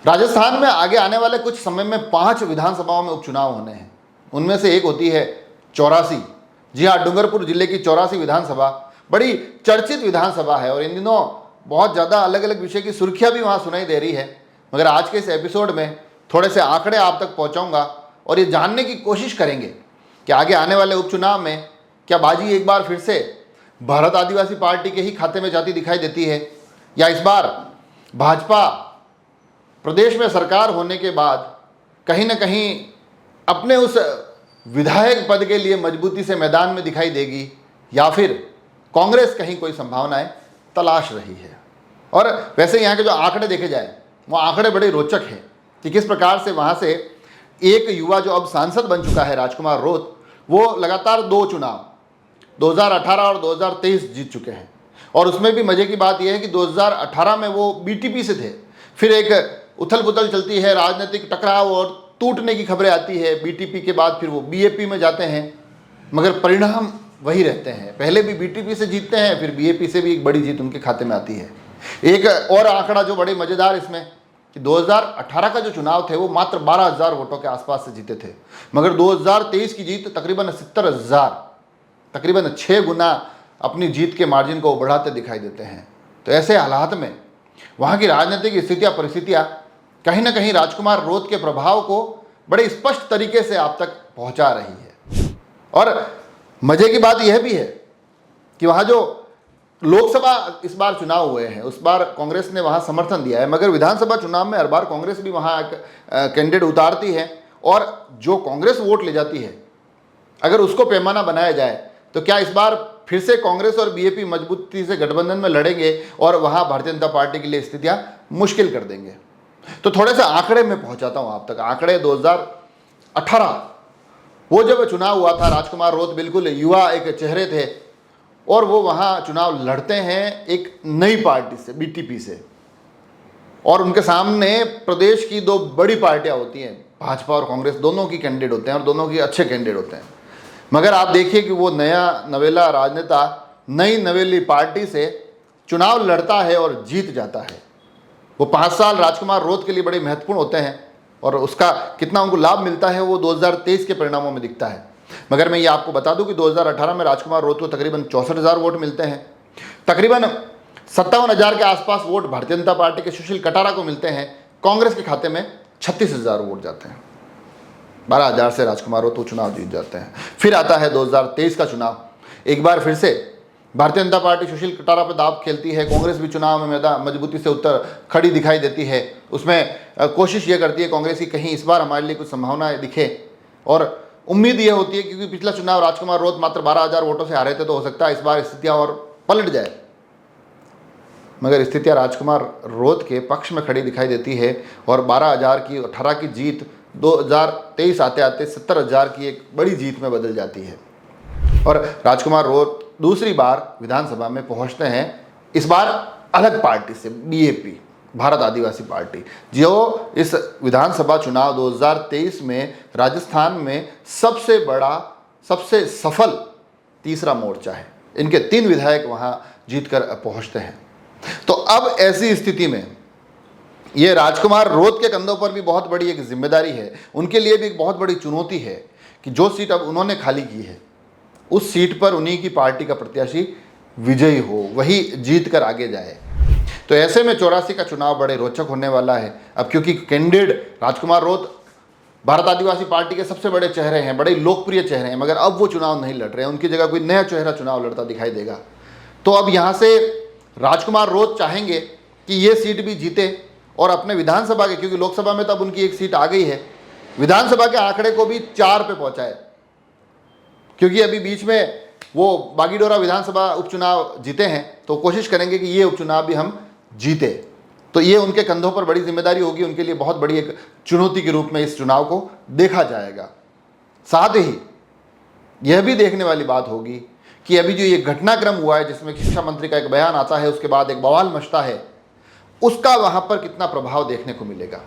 राजस्थान में आगे आने वाले कुछ समय में 5 विधानसभाओं में उपचुनाव होने हैं। उनमें से एक होती है 84। जी हाँ, डूंगरपुर जिले की 84 विधानसभा बड़ी चर्चित विधानसभा है और इन दिनों बहुत ज़्यादा अलग अलग विषय की सुर्खियां भी वहाँ सुनाई दे रही है। मगर आज के इस एपिसोड में थोड़े से आंकड़े आप तक पहुँचाऊँगा और ये जानने की कोशिश करेंगे कि आगे आने वाले उपचुनाव में क्या बाजी एक बार फिर से भारत आदिवासी पार्टी के ही खाते में जाती दिखाई देती है, या इस बार भाजपा प्रदेश में सरकार होने के बाद कहीं ना कहीं अपने उस विधायक पद के लिए मजबूती से मैदान में दिखाई देगी, या फिर कांग्रेस कहीं कोई संभावनाएं तलाश रही है। और वैसे यहाँ के जो आंकड़े देखे जाए वो आंकड़े बड़े रोचक हैं कि किस प्रकार से वहाँ से एक युवा जो अब सांसद बन चुका है, राजकुमार रोत, वो लगातार 2 चुनाव 2018 और 2023 जीत चुके हैं। और उसमें भी मज़े की बात यह है कि 2018 में वो बीटीपी से थे, फिर एक उथल पुथल चलती है, राजनीतिक टकराव और टूटने की खबरें आती है। बीटीपी के बाद फिर वो बीएपी में जाते हैं, मगर परिणाम वही रहते हैं। पहले भी बीटीपी से जीतते हैं, फिर बीएपी से भी एक बड़ी जीत उनके खाते में आती है। एक और आंकड़ा जो बड़े मज़ेदार इसमें कि 2018 का जो चुनाव थे वो मात्र 12,000 वोटों के आसपास से जीते थे, मगर 2023 की जीत तकरीबन 70,000, तकरीबन 6 गुना अपनी जीत के मार्जिन को बढ़ाते दिखाई देते हैं। तो ऐसे हालात में वहाँ की राजनीतिक स्थितियाँ परिस्थितियाँ कहीं ना कहीं राजकुमार रोत के प्रभाव को बड़े स्पष्ट तरीके से आप तक पहुँचा रही है। और मज़े की बात यह भी है कि वहाँ जो लोकसभा इस बार चुनाव हुए हैं उस बार कांग्रेस ने वहाँ समर्थन दिया है, मगर विधानसभा चुनाव में हर बार कांग्रेस भी वहाँ एक कैंडिडेट उतारती है और जो कांग्रेस वोट ले जाती है अगर उसको पैमाना बनाया जाए तो क्या इस बार फिर से कांग्रेस और बीएपी मजबूती से गठबंधन में लड़ेंगे और वहाँ भारतीय जनता पार्टी के लिए स्थितियाँ मुश्किल कर देंगे। तो थोड़े से आंकड़े में पहुँचाता हूँ आप तक। आंकड़े 2018 वो जब चुनाव हुआ था, राजकुमार रोत बिल्कुल युवा एक चेहरे थे और वो वहाँ चुनाव लड़ते हैं एक नई पार्टी से, बीटीपी से, और उनके सामने प्रदेश की 2 बड़ी पार्टियाँ होती हैं, भाजपा और कांग्रेस, दोनों की कैंडिडेट होते हैं और दोनों की अच्छे कैंडिडेट होते हैं। मगर आप देखिए कि वो नया नवेला राजनेता नई नवेली पार्टी से चुनाव लड़ता है और जीत जाता है। वो 5 साल राजकुमार रोत के लिए बड़े महत्वपूर्ण होते हैं और उसका कितना उनको लाभ मिलता है वो 2023 के परिणामों में दिखता है। मगर मैं ये आपको बता दूं कि 2018 में राजकुमार रोत को तकरीबन 64,000 वोट मिलते हैं, तकरीबन 57,000 के आसपास वोट भारतीय जनता पार्टी के सुशील कटारा को मिलते हैं, कांग्रेस के खाते में 36,000 वोट जाते हैं, 12,000 से राजकुमार रोत चुनाव जीत जाते हैं। फिर आता है 2023 का चुनाव, एक बार फिर से भारतीय जनता पार्टी सुशील कटारा पर दाव खेलती है, कांग्रेस भी चुनाव में मैदान मजबूती से उतर खड़ी दिखाई देती है। उसमें कोशिश ये करती है कांग्रेस की कहीं इस बार हमारे लिए कुछ संभावनाएं दिखे, और उम्मीद ये होती है क्योंकि पिछला चुनाव राजकुमार रोत मात्र 12,000 वोटों से हारे थे, तो हो सकता है इस बार स्थितियाँ और पलट जाए। मगर स्थितियाँ राजकुमार रोत के पक्ष में खड़ी दिखाई देती है और 12,000 की 18 की जीत 2023 आते आते 70,000 की एक बड़ी जीत में बदल जाती है और राजकुमार रोत दूसरी बार विधानसभा में पहुंचते हैं, इस बार अलग पार्टी से, बीएपी, भारत आदिवासी पार्टी, जो इस विधानसभा चुनाव 2023 में राजस्थान में सबसे बड़ा, सबसे सफल तीसरा मोर्चा है। इनके 3 विधायक वहां जीतकर पहुंचते हैं। तो अब ऐसी स्थिति में ये राजकुमार रोत के कंधों पर भी बहुत बड़ी एक जिम्मेदारी है, उनके लिए भी एक बहुत बड़ी चुनौती है कि जो सीट अब उन्होंने खाली की है उस सीट पर उन्हीं की पार्टी का प्रत्याशी विजयी हो, वही जीत कर आगे जाए। तो ऐसे में 84 का चुनाव बड़े रोचक होने वाला है। अब क्योंकि कैंडिडेट राजकुमार रोत भारत आदिवासी पार्टी के सबसे बड़े चेहरे हैं, बड़े लोकप्रिय चेहरे हैं, मगर अब वो चुनाव नहीं लड़ रहे हैं, उनकी जगह कोई नया चेहरा चुनाव लड़ता दिखाई देगा। तो अब यहाँ से राजकुमार रोत चाहेंगे कि ये सीट भी जीते और अपने विधानसभा के, क्योंकि लोकसभा में तब उनकी एक सीट आ गई है, विधानसभा के आंकड़े को भी 4 पे पहुँचाए, क्योंकि अभी बीच में वो बागीडोरा विधानसभा उपचुनाव जीते हैं, तो कोशिश करेंगे कि ये उपचुनाव भी हम जीते। तो ये उनके कंधों पर बड़ी जिम्मेदारी होगी, उनके लिए बहुत बड़ी एक चुनौती के रूप में इस चुनाव को देखा जाएगा। साथ ही यह भी देखने वाली बात होगी कि अभी जो ये घटनाक्रम हुआ है जिसमें शिक्षा मंत्री का एक बयान आता है, उसके बाद एक बवाल मचता है, उसका वहां पर कितना प्रभाव देखने को मिलेगा।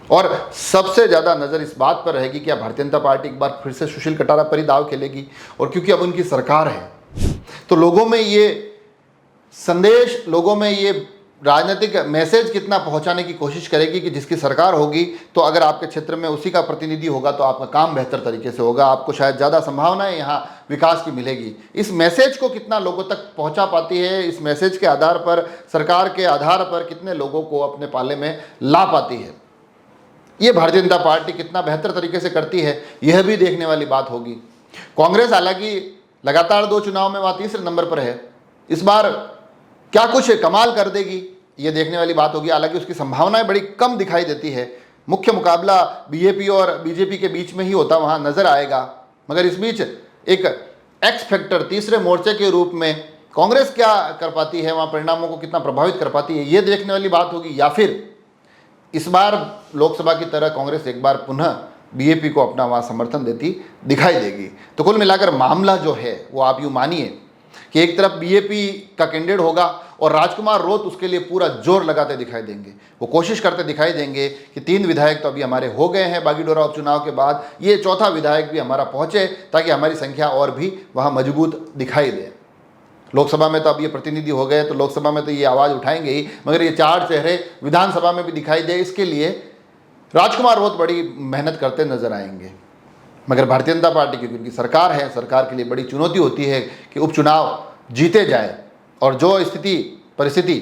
और सबसे ज़्यादा नज़र इस बात पर रहेगी कि भारतीय जनता पार्टी एक बार फिर से सुशील कटारा पर ही दाव खेलेगी, और क्योंकि अब उनकी सरकार है तो लोगों में ये संदेश, लोगों में ये राजनीतिक मैसेज कितना पहुंचाने की कोशिश करेगी कि जिसकी सरकार होगी तो अगर आपके क्षेत्र में उसी का प्रतिनिधि होगा तो आपका काम बेहतर तरीके से होगा, आपको शायद ज़्यादा संभावनाएं यहाँ विकास की मिलेगी। इस मैसेज को कितना लोगों तक पहुंचा पाती है, इस मैसेज के आधार पर, सरकार के आधार पर कितने लोगों को अपने पाले में ला पाती है, ये भारतीय जनता पार्टी कितना बेहतर तरीके से करती है, यह भी देखने वाली बात होगी। कांग्रेस हालांकि लगातार 2 चुनाव में वहाँ तीसरे नंबर पर है, इस बार क्या कुछ कमाल कर देगी ये देखने वाली बात होगी। हालांकि उसकी संभावनाएं बड़ी कम दिखाई देती है, मुख्य मुकाबला बीजेपी और बीजेपी के बीच में ही होता वहाँ नजर आएगा। मगर इस बीच एक एक्स फैक्टर तीसरे मोर्चे के रूप में कांग्रेस क्या कर पाती है, वहाँ परिणामों को कितना प्रभावित कर पाती है, ये देखने वाली बात होगी। या फिर इस बार लोकसभा की तरह कांग्रेस एक बार पुनः बीजेपी को अपना वहाँ समर्थन देती दिखाई देगी। तो कुल मिलाकर मामला जो है वो आप यूँ मानिए कि एक तरफ बीजेपी का कैंडिडेट होगा और राजकुमार रोत उसके लिए पूरा जोर लगाते दिखाई देंगे, वो कोशिश करते दिखाई देंगे कि 3 विधायक तो अभी हमारे हो गए हैं बागीडोरा उपचुनाव के बाद, ये चौथा विधायक भी हमारा पहुंचे ताकि हमारी संख्या और भी वहाँ मजबूत दिखाई दे। लोकसभा में तो अब ये प्रतिनिधि हो गए तो लोकसभा में तो ये आवाज़ उठाएंगे ही, मगर ये 4 चेहरे विधानसभा में भी दिखाई दे, इसके लिए राजकुमार रोत बड़ी मेहनत करते नजर आएंगे। मगर भारतीय जनता पार्टी की क्योंकि सरकार है, सरकार के लिए बड़ी चुनौती होती है कि उपचुनाव जीते जाए। और जो परिस्थिति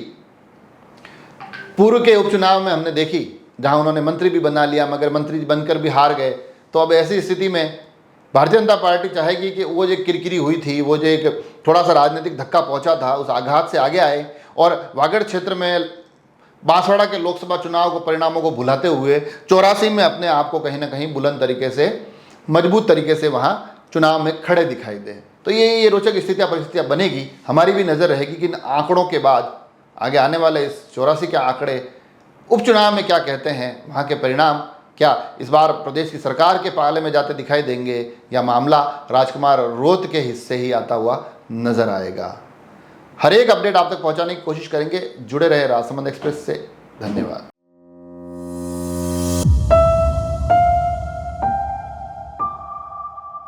पूर्व के उपचुनाव में हमने देखी, जहां उन्होंने मंत्री भी बना लिया मगर मंत्री बनकर भी हार गए, तो अब ऐसी स्थिति में भारतीय जनता पार्टी चाहेगी कि वो जो किरकिरी हुई थी, वो जो एक थोड़ा सा राजनीतिक धक्का पहुंचा था, उस आघात से आगे आए और वागड़ क्षेत्र में बांसवाड़ा के लोकसभा चुनाव को परिणामों को भुलाते हुए 84 में अपने आप को कहीं ना कहीं बुलंद तरीके से, मजबूत तरीके से वहाँ चुनाव में खड़े दिखाई दे। तो ये रोचक स्थितियाँ परिस्थितियाँ बनेगी। हमारी भी नज़र रहेगी कि इन आंकड़ों के बाद आगे आने वाले इस 84 के आंकड़े उपचुनाव में क्या कहते हैं, वहाँ के परिणाम क्या इस बार प्रदेश की सरकार के पाले में जाते दिखाई देंगे या मामला राजकुमार रोत के हिस्से ही आता हुआ नजर आएगा। हर एक अपडेट आप तक पहुँचाने की कोशिश करेंगे। जुड़े रहे राजसमंद एक्सप्रेस से। धन्यवाद।